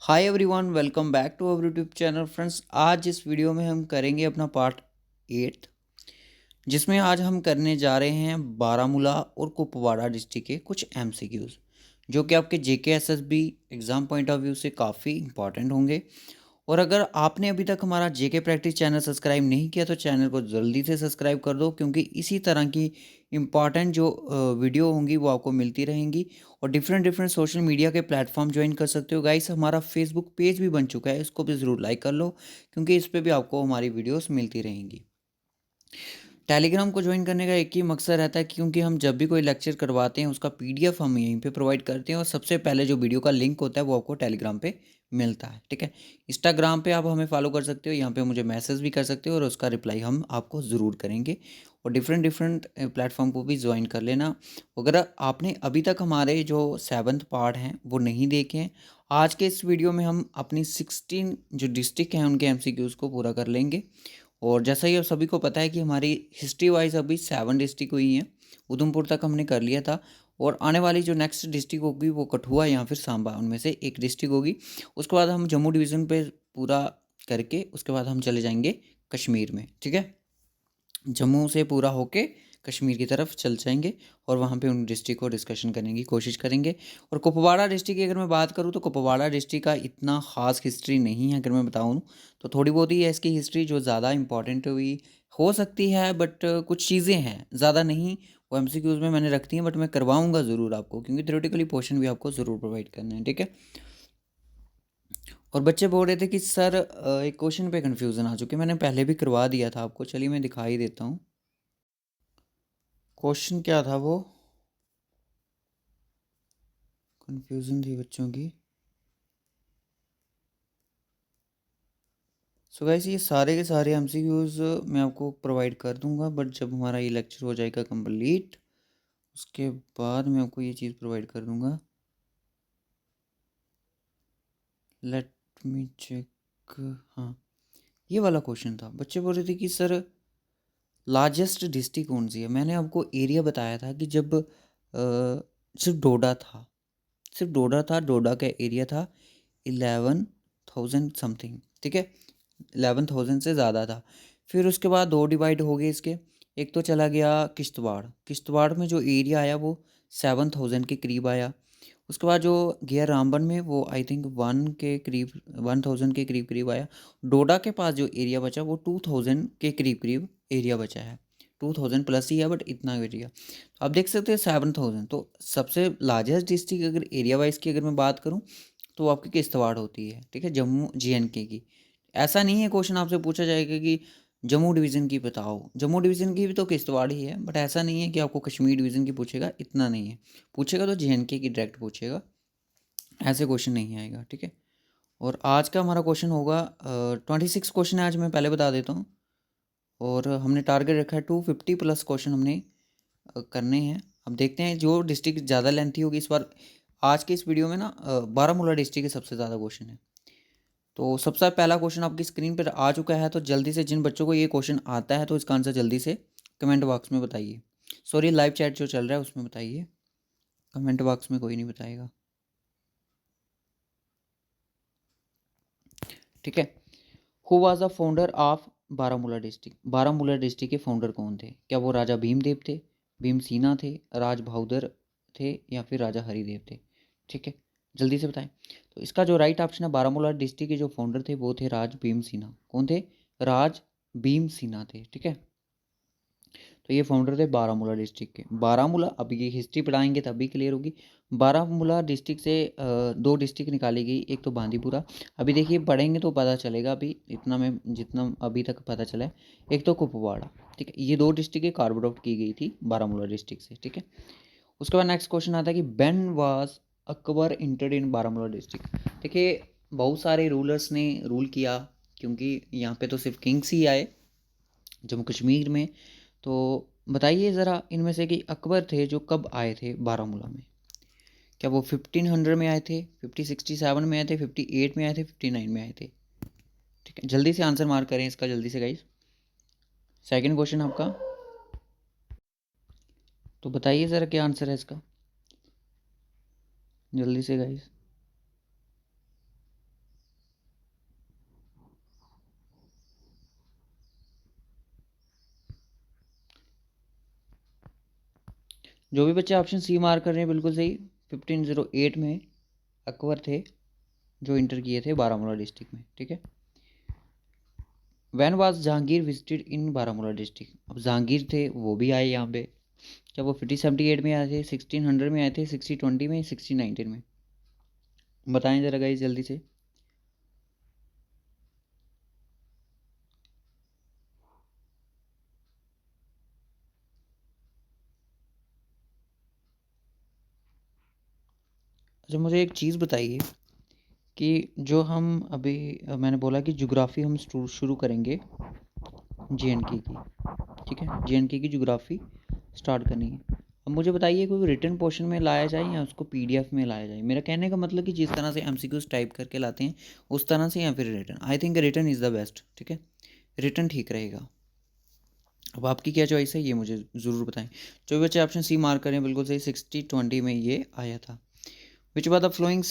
Hi everyone, welcome back to our YouTube channel friends. आज इस video में हम करेंगे अपना पार्ट 8, जिसमें आज हम करने जा रहे हैं बारामूला और कुपवाड़ा डिस्ट्रिक्ट के कुछ एमसीक्यूज़, जो कि आपके जेके SSB exam point of view से काफ़ी इंपॉर्टेंट होंगे। और अगर आपने अभी तक हमारा जेके प्रैक्टिस चैनल सब्सक्राइब नहीं किया तो चैनल को जल्दी से सब्सक्राइब कर दो, क्योंकि इसी तरह की इम्पॉर्टेंट जो वीडियो होंगी वो आपको मिलती रहेंगी। और डिफरेंट डिफरेंट सोशल मीडिया के प्लेटफॉर्म ज्वाइन कर सकते हो गाइस। हमारा फेसबुक पेज भी बन चुका है, इसको भी ज़रूर लाइक कर लो, क्योंकि इस पर भी आपको हमारी वीडियोस मिलती रहेंगी। टेलीग्राम को ज्वाइन करने का एक ही मकसद रहता है, क्योंकि हम जब भी कोई लेक्चर करवाते हैं उसका पीडीएफ हम यहीं पे प्रोवाइड करते हैं, और सबसे पहले जो वीडियो का लिंक होता है वो आपको टेलीग्राम पे मिलता है। ठीक है, इंस्टाग्राम पे आप हमें फॉलो कर सकते हो, यहाँ पे मुझे मैसेज भी कर सकते हो और उसका रिप्लाई हम आपको ज़रूर करेंगे। और डिफरेंट डिफरेंट प्लेटफॉर्म को भी ज्वाइन कर लेना। अगर आपने अभी तक हमारे जो 7th पार्ट हैं वो नहीं देखे हैं, आज के इस वीडियो में हम अपनी 16 जो डिस्ट्रिक्ट हैं उनके एमसीक्यूज़ को पूरा कर लेंगे। और जैसा कि आप सभी को पता है कि हमारी हिस्ट्री वाइज अभी 7 डिस्ट्रिक्ट हुई हैं। उधमपुर तक हमने कर लिया था, और आने वाली जो नेक्स्ट डिस्ट्रिक्ट होगी वो कठुआ या फिर सांबा, उनमें से एक डिस्ट्रिक्ट होगी। उसके बाद हम जम्मू डिवीज़न पे पूरा करके उसके बाद हम चले जाएंगे कश्मीर में। ठीक है, जम्मू से पूरा होके कश्मीर की तरफ चल जाएंगे और वहाँ पे उन डिस्ट्रिक्ट को डिस्कशन करने की कोशिश करेंगे। और कुपवाड़ा डिस्ट्रिक्ट की अगर मैं बात करूँ तो कुपवाड़ा डिस्ट्रिक्ट का इतना ख़ास हिस्ट्री नहीं है। अगर मैं बताऊँ तो थोड़ी बहुत ही है इसकी हिस्ट्री जो ज़्यादा इंपॉर्टेंट हुई हो सकती है, बट कुछ चीज़ें हैं, ज़्यादा नहीं। वो एमसीक्यूज़ में मैंने रखती हैं, बट मैं करवाऊँगा ज़रूर आपको, क्योंकि थ्योरेटिकली पोर्शन भी आपको ज़रूर प्रोवाइड करना है। ठीक है, और बच्चे बोल रहे थे कि सर एक क्वेश्चन पे कन्फ्यूज़न आ चुकी है। मैंने पहले भी करवा दिया था आपको, चलिए मैं दिखाई देता हूँ क्वेश्चन क्या था। वो कंफ्यूजन थी बच्चों की। सो गाइस, ये सारे के सारे एमसीक्यूज़ मैं आपको प्रोवाइड कर दूंगा, बट जब हमारा ये लेक्चर हो जाएगा कंप्लीट उसके बाद मैं आपको ये चीज़ प्रोवाइड कर दूंगा। Let me check. हाँ, ये वाला क्वेश्चन था। बच्चे बोल रहे थे कि सर लार्जेस्ट डिस्ट्रिक्ट कौन सी है। मैंने आपको एरिया बताया था कि जब सिर्फ डोडा था, सिर्फ डोडा था, डोडा का एरिया था 11,000 समथिंग। ठीक है, 11,000 से ज़्यादा था। फिर उसके बाद दो डिवाइड हो गए इसके। एक तो चला गया किश्तवाड़। किश्तवाड़ में जो एरिया आया वो 7,000 के करीब आया। उसके बाद जो गया रामबन में वो आई थिंक 1,000 के करीब करीब आया। डोडा के पास जो एरिया बचा वो 2,000 के करीब करीब एरिया बचा है। 2,000 प्लस ही है, बट इतना एरिया तो आप देख सकते हैं 7,000। तो सबसे लार्जेस्ट डिस्ट्रिक्ट अगर एरिया वाइज की अगर मैं बात करूँ तो वो आपकी किश्तवाड़ होती है। ठीक है, जम्मू JNK की। ऐसा नहीं है क्वेश्चन आपसे पूछा जाएगा कि जम्मू डिवीज़न की बताओ। जम्मू डिवीज़न की भी तो किश्तवाड़ ही है, बट ऐसा नहीं है कि आपको कश्मीर डिवीज़न की पूछेगा, इतना नहीं है। पूछेगा तो JNK की डायरेक्ट पूछेगा, ऐसे क्वेश्चन नहीं आएगा। ठीक है, और आज का हमारा क्वेश्चन होगा 26 क्वेश्चन है आज, मैं पहले बता देता हूँ। और हमने टारगेट रखा है 250 प्लस क्वेश्चन हमने करने हैं। अब देखते हैं जो डिस्ट्रिक्ट ज़्यादा लेंथी होगी इस बार। आज के इस वीडियो में ना बारामूला डिस्ट्रिक्ट के सबसे ज़्यादा क्वेश्चन है। तो सबसे पहला क्वेश्चन आपकी स्क्रीन पर आ चुका है, तो जल्दी से जिन बच्चों को ये क्वेश्चन आता है तो इसका आंसर जल्दी से कमेंट बॉक्स में बताइए। सॉरी, लाइव चैट जो चल रहा है उसमें बताइए, कमेंट बॉक्स में कोई नहीं बताएगा। ठीक है, who was the founder of Baramulla district. Baramulla district के फाउंडर कौन थे? क्या वो राजा भीमदेव थे, भीमसीना थे, राज बहादुर थे, या फिर राजा हरिदेव थे? ठीक है, जल्दी से बताएं। तो इसका जो राइट ऑप्शन है, बारामूला डिस्ट्रिक्ट के जो फाउंडर थे वो थे राज भीम सिन्हा। कौन थे? राज भीम सिन्हा थे। ठीक है, तो ये फाउंडर थे बारामूला डिस्ट्रिक्ट के। बारामूला, अब ये हिस्ट्री पढ़ाएंगे तभी क्लियर होगी। बारामूला डिस्ट्रिक्ट से दो डिस्ट्रिक्ट निकाली गई, एक तो बांदीपुरा। अभी देखिए पढ़ेंगे तो पता चलेगा, अभी इतना में जितना अभी तक पता चला है। एक तो कुपवाड़ा। ठीक है, ये दो डिस्ट्रिक्ट कार्व आउट की गई थी बारामूला डिस्ट्रिक्ट से। ठीक है, उसके बाद नेक्स्ट क्वेश्चन आता है कि when was Akbar entered in Baramulla district. देखिए, बहुत सारे रूलर्स ने रूल किया, क्योंकि यहाँ पे तो सिर्फ किंग्स ही आए जम्मू कश्मीर में। तो बताइए ज़रा इनमें से कि अकबर थे जो कब आए थे बारामूला में। क्या वो 1500 में आए थे, 5067 में आए थे, 58 में आए थे, 59 में आए थे? ठीक है, जल्दी से आंसर मार्क करें इसका, जल्दी से गाइस। सेकंड क्वेश्चन आपका, तो बताइए ज़रा क्या आंसर है इसका, जल्दी से गाइस। जो भी बच्चे ऑप्शन सी मार्क कर रहे हैं बिल्कुल सही। 1508 में अकबर थे जो इंटर किए थे बारामूला डिस्ट्रिक्ट में, ठीक है। When was Jahangir visited in Baramulla district, अब जहांगीर थे वो भी आए यहाँ पे। क्या वो 1578 में आए थे, 1600 में आए थे, 1620 में, 1619 में? बताएं जरा गाइस जल्दी से। अच्छा मुझे एक चीज़ बताइए कि जो हम अभी मैंने बोला कि ज्योग्राफी हम शुरू करेंगे JNK की, ठीक है, JNK की ज्योग्राफी स्टार्ट करनी है। अब मुझे बताइए कोई रिटन पोर्शन में लाया जाए या उसको PDF में लाया जाए? मेरा कहने का मतलब कि जिस तरह से MCQs टाइप करके लाते हैं उस तरह से, या फिर written. I think written is the best, ठीक है, रिटन ठीक रहेगा। अब आपकी क्या चॉइस है ये मुझे ज़रूर बताएं। जो बच्चे ऑप्शन सी मार्क करें बिल्कुल सही, 6020 में ये आया था। Which of the following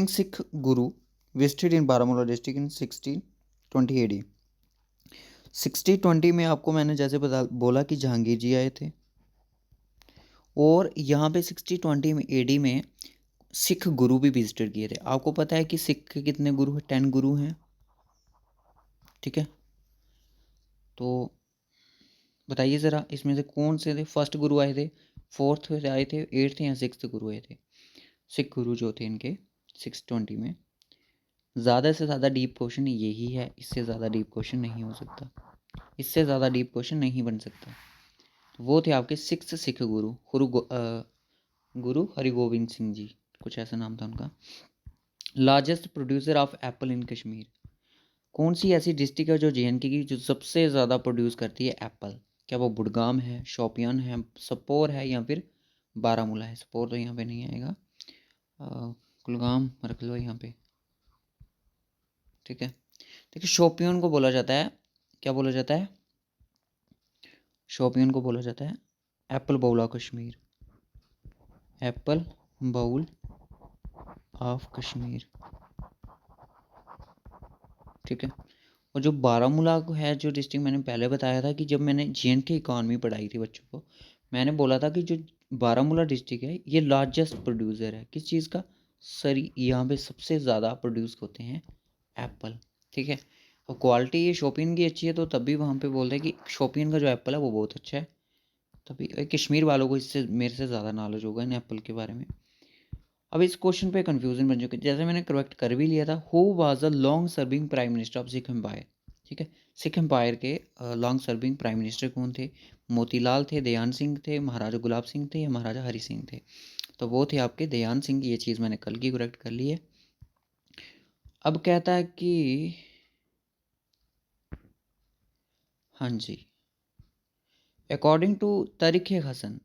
Sikh guru visited in Baramulla district in 1620 AD? 6020 में आपको मैंने जैसे बोला कि जहांगीर जी आए थे, और यहाँ पे 6020 में AD में सिख गुरु भी विजिटेड किए थे। आपको पता है कि सिख के कितने गुरु हैं? 10 गुरु हैं, ठीक है। तो बताइए ज़रा इसमें से कौन से थे फर्स्ट गुरु आए थे, फोर्थ आए थे, एट्थ या सिक्स्थ गुरु आए थे? सिख गुरु जो थे इनके 620 में। ज़्यादा से ज़्यादा डीप क्वेश्चन यही है, इससे ज़्यादा डीप क्वेश्चन नहीं हो सकता, इससे ज़्यादा डीप क्वेश्चन नहीं बन सकता। तो वो थे आपके सिक्स सिख गुरु, गुरु हरिगोविंद सिंह जी, कुछ ऐसा नाम था उनका। Largest producer of apple in Kashmir, कौन सी ऐसी डिस्ट्रिक्ट है जो JNK की जो सबसे ज़्यादा प्रोड्यूस करती है एप्पल? क्या वो बुडगाम है, शोपियान है, सपोर है, या फिर बारामूला है? सपोर तो यहाँ पे नहीं आएगा, कुलगाम रख लो यहाँ पे, ठीक है। देखिए शोपियान को बोला जाता है, क्या बोला जाता है? शोपियान को बोला जाता है apple bowl of Kashmir, apple bowl of Kashmir, ठीक है। और जो बारामूला को है जो डिस्ट्रिक्ट, मैंने पहले बताया था कि जब मैंने JNK इकॉनमी पढ़ाई थी बच्चों को, मैंने बोला था कि जो बारामूला डिस्ट्रिक्ट है ये लार्जेस्ट प्रोड्यूसर है किस चीज़ का? सरी, यहाँ पे सबसे ज़्यादा प्रोड्यूस होते हैं एप्पल, ठीक है। और क्वालिटी ये शोपियन की अच्छी है तो तभी वहाँ पे बोलते हैं कि शोपियन का जो एप्पल है वो बहुत अच्छा है। तभी कश्मीर वालों को इससे मेरे से ज़्यादा नॉलेज होगा इन एप्पल के बारे में। अब इस क्वेश्चन पे कंफ्यूजन बन चुकी है, जैसे मैंने करेक्ट कर भी लिया था। Who was the long serving prime minister of Sikh empire, ठीक है। सिख एम्पायर के लॉन्ग सर्विंग प्राइम मिनिस्टर कौन थे? मोतीलाल थे, दयान सिंह थे, महाराजा गुलाब सिंह थे, या महाराजा हरि सिंह थे? तो वो थे आपके दयान सिंह। ये चीज़ मैंने कल की करेक्ट कर ली है। अब कहता है कि हाँ जी, अकॉर्डिंग टू तारिक हसन,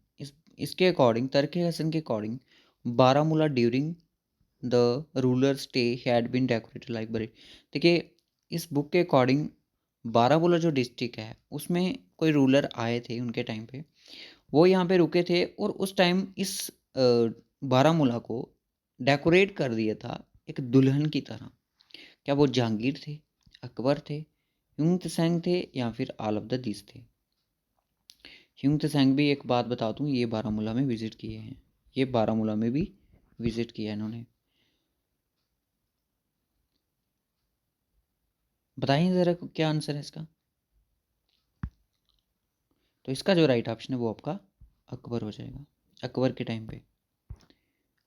इसके अकॉर्डिंग, तारिक हसन के according, Baramulla during the ruler stay had been decorated like Beirut. देखिए इस बुक के अकॉर्डिंग बारामूला जो डिस्ट्रिक्ट है उसमें कोई रूलर आए थे उनके टाइम पे, वो यहाँ पे रुके थे, और उस टाइम इस बारामूला को डेकोरेट कर दिया था एक दुल्हन की तरह। क्या वो जहांगीर थे, अकबर थे, ह्यूम त्सेंग थे, या फिर ऑल ऑफ द दिस थे? ह्यूम त्सेंग भी एक बात बता दूँ, ये बारामूला में विज़िट किए हैं, ये बारामूला में भी विज़िट किया है इन्होंने। बताइए ज़रा क्या आंसर है इसका? तो इसका जो राइट ऑप्शन है वो आपका अकबर हो जाएगा, अकबर के टाइम पे।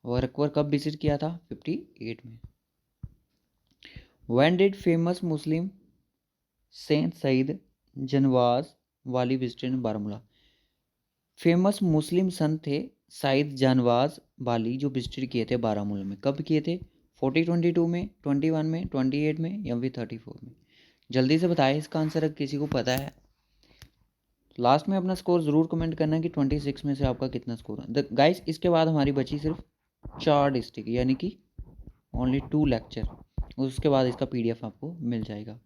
और अकबर कब विजिट किया था? 58 में। When did famous Muslim saint Syed Janwaz Wali visited in Baramulla? Famous Muslim संत थे सईद जानवाज वाली जो विजिट किए थे बारामूला में, कब किए थे? 4022 में, 21 में, 28 में, या फिर 34 में? जल्दी से बताएं इसका आंसर अगर किसी को पता है। लास्ट में अपना स्कोर ज़रूर कमेंट करना कि 26 में से आपका कितना स्कोर है। गाइस इसके बाद हमारी बची सिर्फ 4 डिस्ट्रिक्ट, यानी कि ओनली 2 लेक्चर, उसके बाद इसका PDF आपको मिल जाएगा।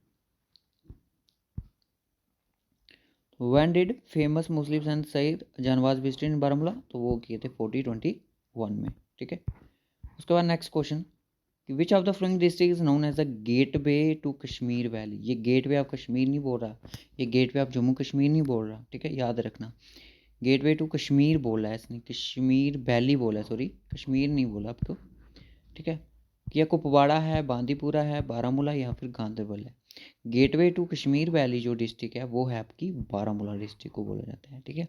When did famous Muslim Sant Saeed जानवाज visit in Baramulla? तो वो किए थे 4021 में, ठीक है। उसके बाद नेक्स्ट क्वेश्चन, कि which of the following district is known as the gateway to Kashmir valley. ये गेट वे आप कश्मीर नहीं बोल रहा, ये गेट वे आप जम्मू कश्मीर नहीं बोल रहा, ठीक है, याद रखना। गेट वे टू कश्मीर बोला है इसने, कश्मीर वैली बोला है, सॉरी कश्मीर नहीं बोला अब तो, ठीक है। यह कुपवाड़ा है, बांदीपुरा है, बारामूला या फिर गांधरबल है। गेटवे टू कश्मीर वैली जो डिस्ट्रिक्ट है वो है आपकी बारामूला डिस्ट्रिक्ट को बोला जाता है, ठीक है,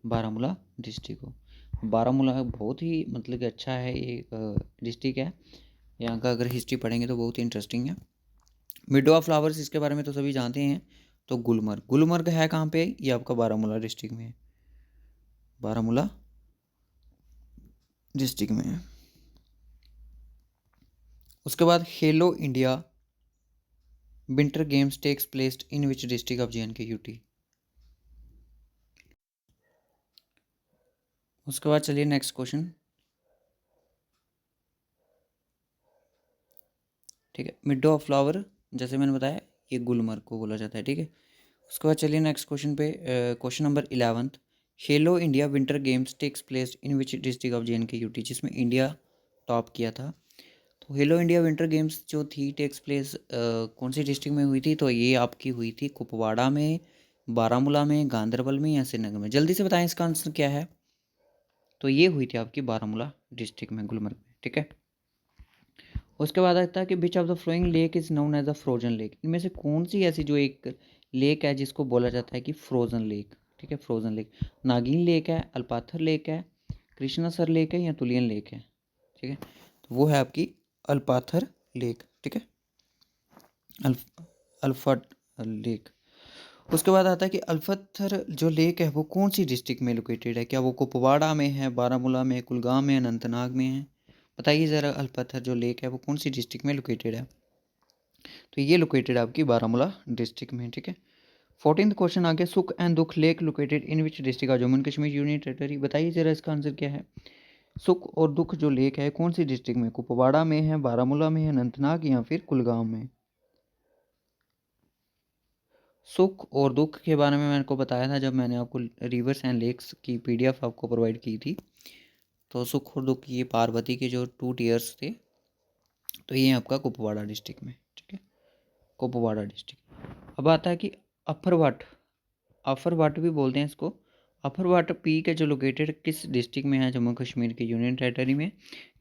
बारामूला डिस्ट्रिक्ट को। बारामूला बहुत ही मतलब कि अच्छा है ये डिस्ट्रिक्ट है, यहाँ का अगर हिस्ट्री पढ़ेंगे तो बहुत ही इंटरेस्टिंग है। मिडो ऑफ फ्लावर्स इसके बारे में तो सभी जानते हैं। तो गुलमर्ग, गुलमर्ग है कहाँ पे, ये आपका बारामूला डिस्ट्रिक्ट में है, बारामूला डिस्ट्रिक्ट में है। उसके बाद Khelo India winter games takes place in which district of JNK UT। उसके बाद चलिए नेक्स्ट क्वेश्चन, ठीक है। मिडो ऑफ फ्लावर जैसे मैंने बताया ये गुलमर्ग को बोला जाता है, ठीक है। उसके बाद चलिए नेक्स्ट क्वेश्चन पे, question number 11th। Khelo India winter games takes place in which district of JNK UT, जिसमें इंडिया टॉप किया था। तो हेलो इंडिया विंटर गेम्स जो थी टेक्स प्लेस कौन सी डिस्ट्रिक्ट में हुई थी, तो ये आपकी हुई थी कुपवाड़ा में, बारामूला में, गांधरबल में या श्रीनगर में। जल्दी से बताएं इसका आंसर क्या है। तो ये हुई थी आपकी बारामूला डिस्ट्रिक्ट में, गुलमर्ग में, ठीक है। उसके बाद आता है कि which of the following lake is known as a frozen lake. इनमें से कौन सी ऐसी जो एक लेक है जिसको बोला जाता है कि फ्रोजन लेक, ठीक है, फ्रोजन लेक। नागिन लेक है, अल्पाथर लेक है, कृष्णासर लेक है या तुलियन लेक है, ठीक है। तो वो है आपकी अल्पाथर लेक, ठीक है, अल्फट लेक। उसके बाद आता है कि अल्पत्थर जो लेक है वो कौन सी डिस्ट्रिक्ट में लोकेटेड है, क्या वो कुपवाड़ा में है, बारामूला में, कुलगाम में, अनंतनाग में है। बताइए ज़रा, अल्पत्थर जो लेक है वो कौन सी डिस्ट्रिक्ट में लोकेटेड है। तो ये लोकेटेड आपकी बारामूला डिस्ट्रिक्ट में, ठीक है। 14th क्वेश्चन आ गया, सुख एंड दुख lake located in which district of Jammu and Kashmir union territory. बताइए ज़रा इसका आंसर क्या है। सुख और दुख जो लेक है कौन सी डिस्ट्रिक्ट में, कुपवाड़ा में है, बारामूला में है, अनंतनाग या फिर कुलगाम में। सुख और दुख के बारे में मैंने को बताया था जब मैंने आपको रिवर्स एंड लेक्स की PDF आपको प्रोवाइड की थी। तो सुख और दुख ये पार्वती के जो 2 टीयर्स थे, तो ये आपका कुपवाड़ा डिस्ट्रिक्ट में, ठीक है, कुपवाड़ा डिस्ट्रिक्ट। अब आता है कि अपर वाट, अपर वाट भी बोलते हैं इसको। अपर वाट पीक है जो लोकेटेड किस डिस्ट्रिक्ट में है, जम्मू कश्मीर के यूनियन टेरिटरी में।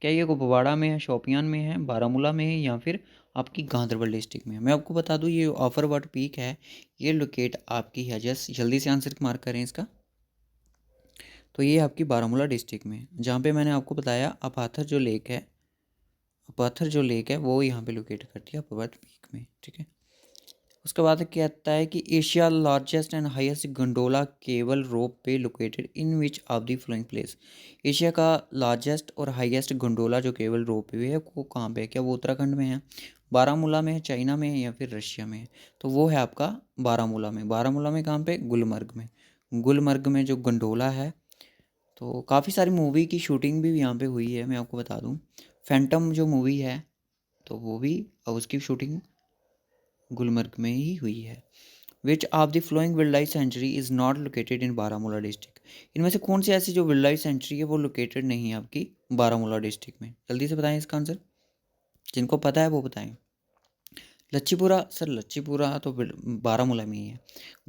क्या ये कुपवाड़ा में है, शोपियान में है, बारामूला में है या फिर आपकी गांधरबल डिस्ट्रिक्ट में है। मैं आपको बता दूं ये अपर वाट पीक है ये लोकेट आपकी है, जस्ट जल्दी से आंसर मार्क करें इसका। तो ये आपकी बारामूला डिस्ट्रिक्ट में, जहाँ पे मैंने आपको बताया अपाथर जो लेक है, अपाथर जो लेक है वो यहाँ पे लोकेट करती है अपर वाट पीक में, ठीक है। उसके बाद क्या आता है कि Asia largest and highest gondola cable rope way located in which of the following place. Asia का लार्जेस्ट और हाईएस्ट गंडोला जो केबल रोप वे है वो कहाँ पे है, क्या वो उत्तराखंड में है, बारामूला में है, चाइना में है या फिर रशिया में है। तो वो है आपका बारामूला में। बारामूला में कहाँ पे, गुलमर्ग में। गुलमर्ग में जो गंडोला है, तो काफ़ी सारी मूवी की शूटिंग भी यहाँ पे हुई है, मैं आपको बता दूँ। फैंटम जो मूवी है तो वो भी उसकी शूटिंग गुलमर्ग में ही हुई है। विच of the flowing wild life sanctuary is not located in Baramulla district. इनमें से कौन सी ऐसी जो वाइल्ड लाइफ सेंचुरी है वो लोकेटेड नहीं है आपकी बारामूला डिस्ट्रिक्ट में। जल्दी से बताएं इसका आंसर, जिनको पता है वो बताएं। लच्छीपुरा सर, लच्छीपुरा तो बारामूला में ही है।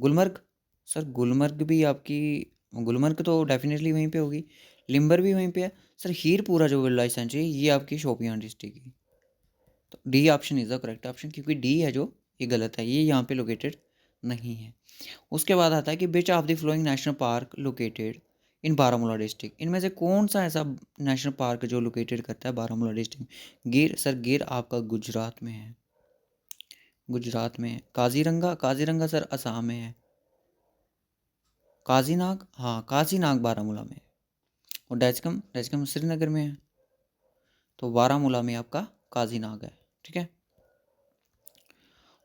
गुलमर्ग सर, गुलमर्ग भी आपकी, गुलमर्ग तो डेफिनेटली वहीं पे होगी। लिम्बर भी वहीं पे है सर। हीरपुरा जो वाइल्ड लाइफ सेंचुरी ये आपकी शोपियान डिस्ट्रिक्ट की। तो D option is the correct option, क्योंकि डी है जो ये गलत है, ये यहाँ पे लोकेटेड नहीं है। उसके बाद आता है कि which of the flowing national park located in Baramulla district. इनमें से कौन सा ऐसा नेशनल पार्क जो लोकेटेड करता है बारामूला डिस्ट्रिक्ट। गिर सर, गिर आपका गुजरात में है, गुजरात में है। काजीरंगा, काजीरंगा सर असम में है। काजीनाग, हाँ काजीनाग बारामूला में है। और डैचकम, डैचकम श्रीनगर में है। तो बारामूला में आपका काजीनाग है, ठीक है।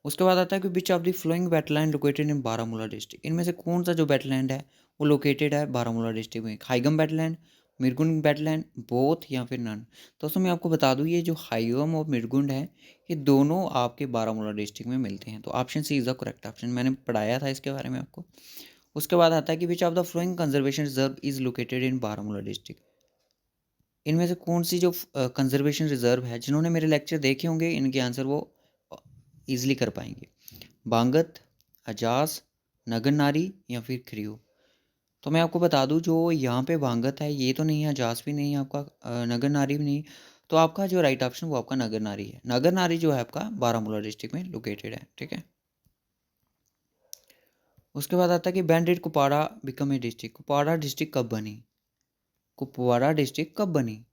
उसके बाद आता है कि which of the flowing wetland located in Baramulla district. इनमें से कौन सा जो वेटलैंड है वो लोकेटेड है बारामूला डिस्ट्रिक्ट में। हाईगम वेटलैंड, मिरगुंड वेटलैंड, बोथ या फिर नन। दोस्तों मैं आपको बता दूं ये जो हाईगम और मिरगुंड है ये दोनों आपके बारामूला डिस्ट्रिक्ट में मिलते हैं। तो option C is the correct option, मैंने पढ़ाया था इसके बारे में आपको। उसके बाद आता है कि which of the flowing conservation reserve is located in Baramulla district. इनमें से कौन सी जो कंजर्वेशन रिजर्व है, जिन्होंने मेरे लेक्चर देखे होंगे इनके आंसर वो ईजिली कर पाएंगे। बांगत, अजास, नगर नारी या फिर खरियो। तो मैं आपको बता दूं, जो यहाँ पे बांगत है ये तो नहीं है, अजास भी नहीं है आपका, नगर नारी भी नहीं। तो आपका जो राइट ऑप्शन वो आपका नगर नारी है। नगर नारी जो है आपका बारामूला डिस्ट्रिक्ट में लोकेटेड है। ठीक है, उसके बाद आता है कि when did Kupwara become a district. Kupwara district कब बनी? कुपवाड़ा डिस्ट्रिक्ट कब बनी?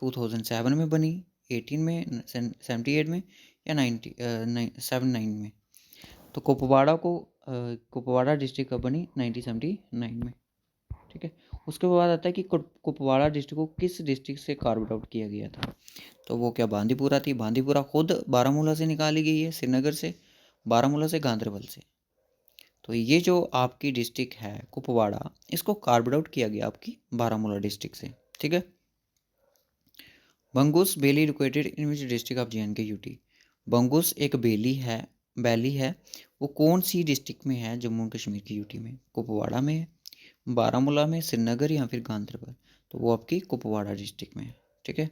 2007 में बनी, 18 में, 78 में या 79 में? तो कुपवाड़ा डिस्ट्रिक्ट कब बनी? 1979 में। ठीक है, उसके बाद आता है कि कुपवाड़ा डिस्ट्रिक्ट को किस डिस्ट्रिक्ट से कार्व आउट किया गया था? तो वो क्या बांदीपुरा थी? बांदीपुरा खुद बारामूला से निकाली गई है, श्रीनगर से, बारामूला से, गांधरबल से। तो ये जो आपकी डिस्ट्रिक्ट है कुपवाड़ा, इसको कार्व आउट किया गया आपकी बारामूला डिस्ट्रिक्ट से। ठीक है, Bangus valley located in which district of JNK UT। Bangus एक बैली है, वो कौन सी डिस्ट्रिक्ट में है जम्मू कश्मीर की यूटी में? कुपवाड़ा में है, बारामूला में, श्रीनगर या फिर गांधरबल? तो वो आपकी कुपवाड़ा डिस्ट्रिक्ट में है। ठीक है,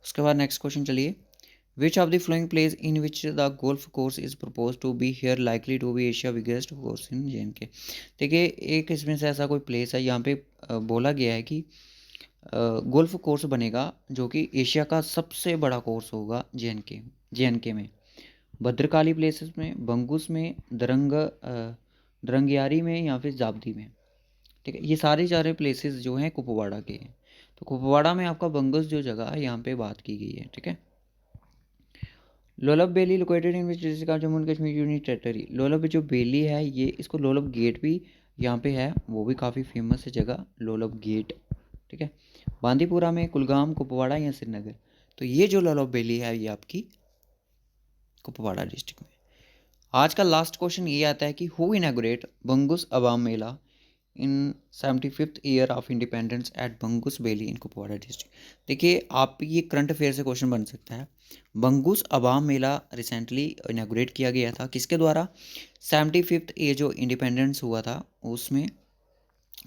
उसके बाद नेक्स्ट क्वेश्चन चलिए। Which of the following place in which the golf course is propose to be here likely to be Asia biggest course in JNK। देखिए, एक इसमें से ऐसा कोई प्लेस है, यहाँ पे बोला गया है कि गोल्फ कोर्स बनेगा जो कि एशिया का सबसे बड़ा कोर्स होगा JNK में। भद्रकाली प्लेसेस में, बंगुस में, दरंगियारी में या फिर जाबदी में। ठीक है, ये सारे प्लेसेस जो हैं कुपवाड़ा के हैं। तो कुपवाड़ा में आपका बंगस जो जगह है यहाँ पे बात की गई है। ठीक है, Lolab valley located in which district of Jammu and Kashmir union territory. Lolab जो वैली है ये, इसको लोलब गेट भी यहाँ पे है, वो भी काफ़ी फेमस है जगह, लोलब गेट। ठीक है, बांदीपुरा में, कुलगाम, कुपवाड़ा या श्रीनगर? तो ये जो लोलब वैली है ये आपकी कुपवाड़ा डिस्ट्रिक्ट में। आज का लास्ट क्वेश्चन ये आता है कि who inaugurate Bangus Awam Mela in 75th year of independence at Bangus valley in Kupwara district. देखिए, आप ये करंट अफेयर से क्वेश्चन बन सकता है। बंगुस अवाम मेला रिसेंटली इनॉग्रेट किया गया था, किसके द्वारा? 75th ईयर जो इंडिपेंडेंस हुआ था उसमें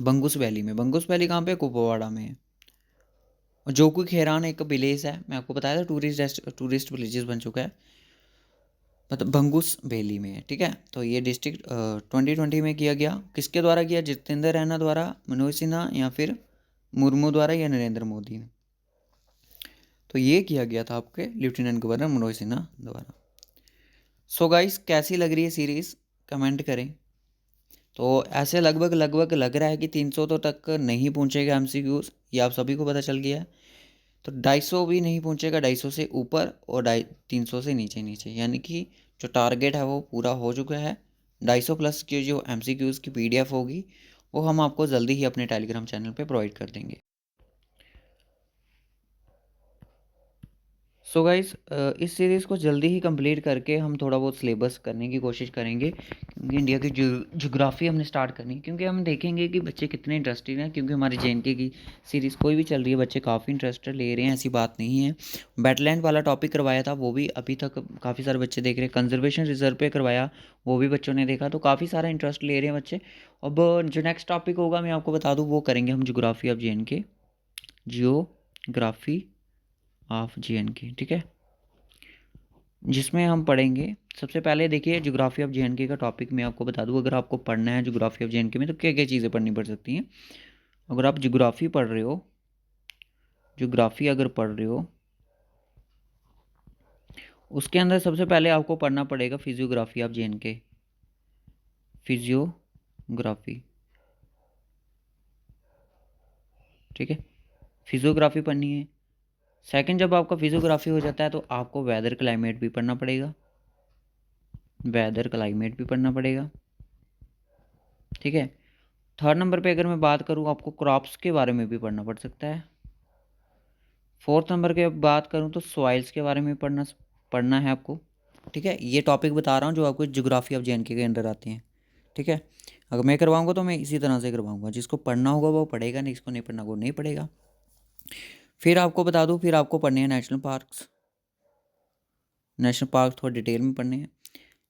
बंगुस वैली में। बंगुस वैली कहाँ पे? कुपवाड़ा में है। और जोकू खेरान एक विलेज है, मैं आपको बताया था, टूरिस्ट विलेजेस बन चुका है, मतलब बंगुस वैली में है। ठीक है, तो ये डिस्ट्रिक्ट 2020 में किया गया, किसके द्वारा किया? जितेंद्र रैना द्वारा, मनोज सिन्हा या फिर मुर्मू द्वारा या नरेंद्र मोदी ने? तो ये किया गया था आपके लेफ्टिनेंट गवर्नर मनोज सिन्हा द्वारा। सो गाइस, कैसी लग रही है सीरीज़? कमेंट करें। तो ऐसे लगभग लग रहा है कि 300 तो तक नहीं पहुंचेगा MCQs, ये आप सभी को पता चल गया है। तो 250 भी नहीं पहुंचेगा, 250 से ऊपर और 300 से नीचे नीचे, यानी कि जो टारगेट है वो पूरा हो चुका है। 250 प्लस की जो MCQs की PDF होगी वो हम आपको जल्दी ही अपने टेलीग्राम चैनल पे प्रोवाइड कर देंगे। सो गाइस, इस सीरीज़ को जल्दी ही कंप्लीट करके हम थोड़ा बहुत सिलेबस करने की कोशिश करेंगे, क्योंकि इंडिया की ज्योग्राफी हमने स्टार्ट करनी है, क्योंकि हम देखेंगे कि बच्चे कितने इंटरेस्टेड हैं। क्योंकि हमारी JNK की सीरीज़ कोई भी चल रही है, बच्चे काफ़ी इंटरेस्टेड ले रहे हैं, ऐसी बात नहीं है। वेटलैंड वाला टॉपिक करवाया था, वो भी अभी तक काफ़ी सारे बच्चे देख रहे हैं। कंजर्वेशन रिजर्व पे करवाया, वो भी बच्चों ने देखा, तो काफ़ी सारा इंटरेस्ट ले रहे हैं बच्चे। अब जो नेक्स्ट टॉपिक होगा मैं आपको बता दूँ, वो करेंगे हम geography of JNK, geography of JNK। ठीक है, जिसमें हम पढ़ेंगे सबसे पहले, देखिए ज्योग्राफी ऑफ JNK का टॉपिक मैं आपको बता दूं। अगर आपको पढ़ना है ज्योग्राफी ऑफ JNK में तो क्या क्या चीज़ें पढ़नी पड़ सकती हैं। अगर आप ज्योग्राफी पढ़ रहे हो, ज्योग्राफी अगर पढ़ रहे हो, उसके अंदर सबसे पहले आपको पढ़ना पड़ेगा फिजियोग्राफी ऑफ JNK, फिजियोग्राफी। ठीक है, फिजियोग्राफी पढ़नी है। सेकंड, जब आपका फिजियोग्राफी हो जाता है तो आपको वेदर क्लाइमेट भी पढ़ना पड़ेगा, वेदर क्लाइमेट भी पढ़ना पड़ेगा। ठीक है, थर्ड नंबर पे अगर मैं बात करूँ, आपको क्रॉप्स के बारे में भी पढ़ना पड़ सकता है। फोर्थ नंबर के बात करूँ तो सॉइल्स के बारे में पढ़ना है आपको। ठीक है, ये टॉपिक बता रहा हूँ जो आपको ज्योग्राफी ऑफ JNK के अंडर आते हैं। ठीक है, अगर मैं करवाऊँगा तो मैं इसी तरह से करवाऊँगा, जिसको पढ़ना होगा वो पढ़ेगा, नहीं जिसको नहीं पढ़ना वो नहीं पढ़ेगा। फिर आपको बता दूँ, फिर आपको पढ़ने हैं नेशनल पार्क थोड़ा डिटेल में पढ़ने हैं।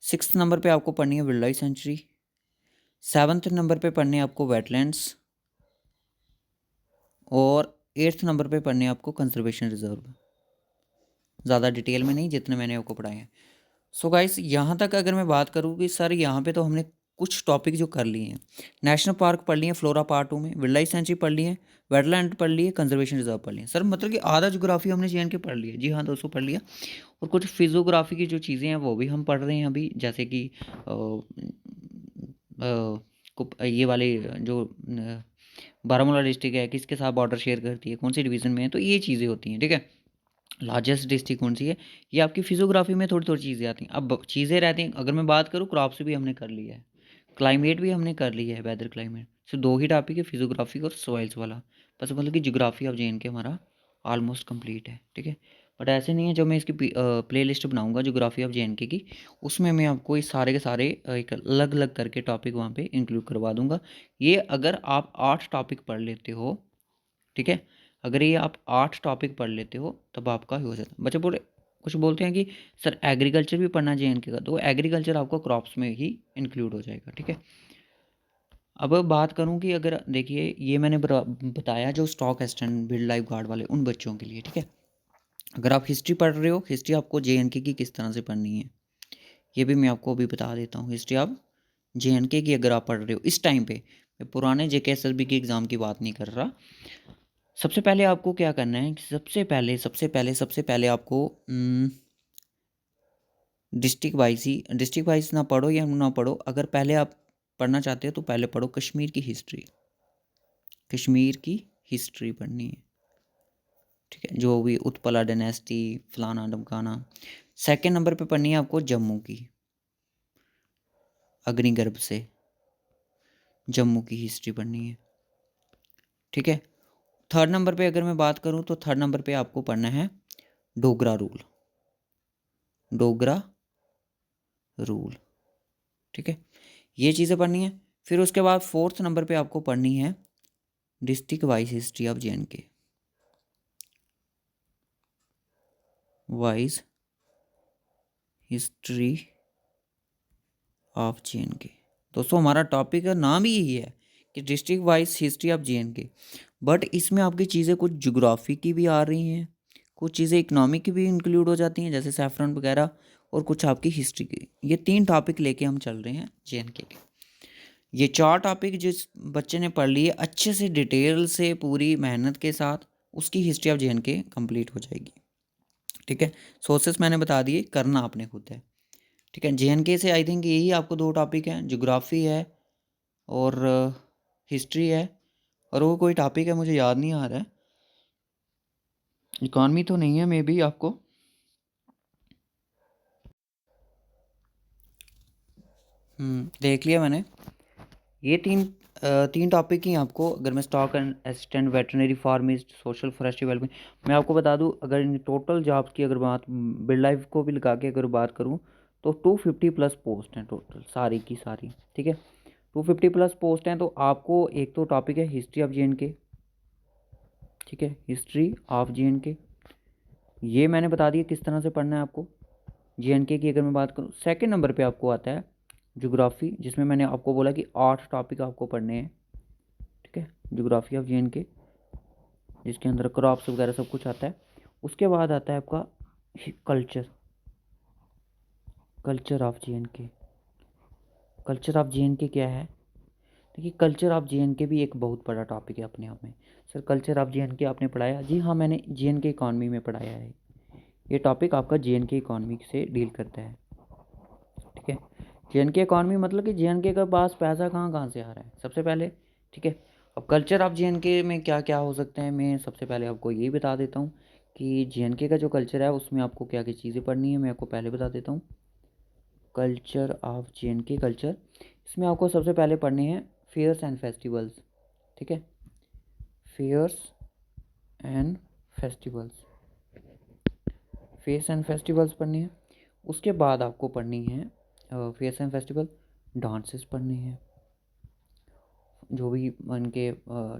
6th नंबर पे आपको पढ़नी है wild life sanctuary. 7th number पे पढ़ने हैं आपको वेटलैंड्स। और 8th नंबर पे पढ़ने आपको कंजर्वेशन रिजर्व, ज़्यादा डिटेल में नहीं, जितने मैंने आपको पढ़ाए हैं। सो गाइस, यहाँ तक अगर मैं बात करूँ कि सर यहाँ पे तो हमने कुछ टॉपिक जो कर लिए हैं, नेशनल पार्क पढ़ लिए, फ्लोरा पार्ट 2 में, वाइल्ड लाइफ सेंचुरी पढ़ लिए, वेटलैंड पढ़ लिए, कंजर्वेशन रिजर्व पढ़ लिए। सर मतलब कि आधा ज्योग्राफी हमने जे पढ़ लिया। जी हाँ दोस्तों, पढ़ लिया। और कुछ फिजियोग्राफी की जो चीज़ें हैं वो भी हम पढ़ रहे हैं अभी, जैसे कि ये वाले जो बारामूला डिस्ट्रिक्ट है किसके साथ बॉर्डर शेयर करती है, कौन सी डिवीज़न में है, तो ये चीज़ें होती हैं। ठीक है, लार्जेस्ट डिस्ट्रिक्ट कौन सी है, ये आपकी फिजियोग्राफी में थोड़ी थोड़ी चीज़ें आती हैं। अब चीज़ें रहती हैं, अगर मैं बात करूँ क्रॉप्स भी हमने कर लिया है, क्लाइमेट भी हमने कर लिया है, वेदर क्लाइमेट। सिर्फ 2 ही टॉपिक है, फिजियोग्राफी और सॉइल्स वाला। बस मतलब कि ज्योग्राफी ऑफ जे हमारा ऑलमोस्ट कंप्लीट है। ठीक है, बट ऐसे नहीं है, जब मैं इसकी प्लेलिस्ट बनाऊंगा ज्योग्राफी ऑफ जे की, उसमें मैं आपको ये सारे के सारे एक अलग अलग करके टॉपिक वहाँ पे इंक्लूड करवा दूंगा। ये अगर आप 8 टॉपिक पढ़ लेते हो, ठीक है, अगर ये आप 8 टॉपिक पढ़ लेते हो तब आपका हो जाता है। बच्चे बोले, कुछ बोलते हैं कि सर एग्रीकल्चर भी पढ़ना जे का, तो एग्रीकल्चर आपको क्रॉप्स में ही इंक्लूड हो जाएगा। ठीक है, अब बात करूं कि अगर देखिए ये मैंने बताया जो stock extend build life guard वाले उन बच्चों के लिए। ठीक है, अगर आप हिस्ट्री पढ़ रहे हो, हिस्ट्री आपको जे की किस तरह से पढ़नी है ये भी मैं आपको अभी बता देता हूँ। हिस्ट्री आप जे की अगर आप पढ़ रहे हो इस टाइम पे, मैं पुराने JKSSB के एग्ज़ाम की बात नहीं कर रहा। सबसे पहले आपको क्या करना है कि सबसे पहले आपको डिस्ट्रिक्ट वाइज ना पढ़ो या ना पढ़ो, अगर पहले आप पढ़ना चाहते हो तो पहले पढ़ो कश्मीर की हिस्ट्री। कश्मीर की हिस्ट्री पढ़नी है। ठीक है, जो भी उत्पला डायनेस्टी फलाना डमकाना। सेकंड नंबर पे पढ़नी है आपको जम्मू की, अग्निगर्भ से जम्मू की हिस्ट्री पढ़नी है। ठीक है, थर्ड नंबर पे अगर मैं बात करूं तो थर्ड नंबर पे आपको पढ़ना है डोगरा रूल, डोगरा रूल। ठीक है, ये चीज़ें पढ़नी है। फिर उसके बाद फोर्थ नंबर पे आपको पढ़नी है district wise history of J wise history of J दोस्तों हमारा टॉपिक का नाम ही यही है कि district wise history of J but इसमें आपकी चीज़ें कुछ ज्योग्राफी की भी आ रही हैं, कुछ चीज़ें इकोनॉमिक की भी इंक्लूड हो जाती हैं जैसे सैफरन वगैरह, और कुछ आपकी हिस्ट्री की। ये 3 टॉपिक लेके हम चल रहे हैं जे के। ये 4 टॉपिक जिस बच्चे ने पढ़ लिए अच्छे से डिटेल से पूरी मेहनत के साथ, उसकी हिस्ट्री ऑफ जे कंप्लीट हो जाएगी। ठीक है, सोर्सेस मैंने बता दिए, करना आपने खुद है। ठीक है, जे से आई थिंक यही आपको 2 टॉपिक हैं, ज्योग्राफी है और हिस्ट्री है, और वो कोई टॉपिक है मुझे याद नहीं आ रहा है। इकॉनमी तो नहीं है मे बी आपको। देख लिया मैंने। ये तीन टॉपिक ही आपको, अगर मैं stock and assistant, veterinary फार्मिस्ट, social forestry development, मैं आपको बता दूं अगर इन टोटल जॉब्स की अगर बात बिल्ड लाइफ को भी लगा के अगर बात करूं तो 250 प्लस पोस्ट हैं टोटल सारी की सारी। ठीक है, 250 प्लस पोस्ट हैं। तो आपको एक तो टॉपिक है हिस्ट्री ऑफ जे। ठीक है, हिस्ट्री ऑफ जे ये मैंने बता दिया किस तरह से पढ़ना है आपको। जे की अगर मैं बात करूँ, सेकंड नंबर पे आपको आता है ज्योग्राफी, जिसमें मैंने आपको बोला कि 8 टॉपिक आपको पढ़ने हैं। ठीक है, ज्योग्राफी ऑफ जे जिसके अंदर क्रॉप्स वगैरह सब कुछ आता है। उसके बाद आता है आपका culture, culture of J. Culture of J क्या है, देखिए कल्चर ऑफ जे भी एक बहुत बड़ा टॉपिक है अपने आप में। सर कल्चर ऑफ जे आपने पढ़ाया, जी हाँ मैंने जे इकॉनमी में पढ़ाया है। ये टॉपिक आपका जे इकॉनमी से डील करता है। ठीक है, जे इकॉनमी मतलब कि जे का पास पैसा कहाँ कहाँ से आ रहा है सबसे पहले। ठीक है, अब कल्चर ऑफ जे में क्या क्या हो सकते हैं, मैं सबसे पहले आपको यही बता देता हूँ कि जे का जो कल्चर है उसमें आपको क्या क्या चीज़ें पढ़नी है, मैं आपको पहले बता देता हूँ। कल्चर ऑफ जे कल्चर, इसमें आपको सबसे पहले पढ़ने हैं फेयर्स एंड फेस्टिवल्स। ठीक है, fairs and festivals, fairs and festivals पढ़नी है। उसके बाद आपको पढ़नी है फेयर्स एंड फेस्टिवल, डांसेस पढ़नी है, जो भी इनके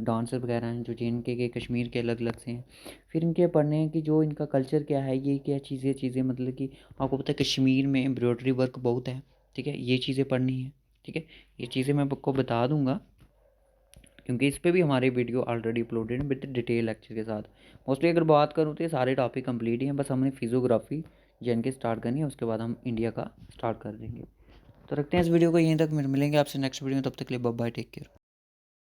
डांसर वगैरह हैं जो जे के कश्मीर के अलग अलग से हैं। फिर इनके पढ़ने हैं कि जो इनका कल्चर क्या है, ये क्या चीज़ें मतलब कि आपको पता है कश्मीर में एम्ब्रॉयडरी वर्क बहुत है। ठीक है, ये चीज़ें पढ़नी है। ठीक है, ये चीज़ें मैं आपको बता दूंगा। क्योंकि इस पे भी हमारे वीडियो ऑलरेडी अपलोडेड है विद डिटेल लेक्चर के साथ। मोस्टली अगर बात करूँ तो ये सारे टॉपिक कंप्लीट ही हैं, बस हमने फिजियोग्राफी के स्टार्ट करनी है, उसके बाद हम इंडिया का स्टार्ट कर देंगे। तो रखते हैं इस वीडियो को यहीं तक, मिलेंगे आपसे नेक्स्ट वीडियो में, तब तक के लिए बाय बाय, टेक केयर।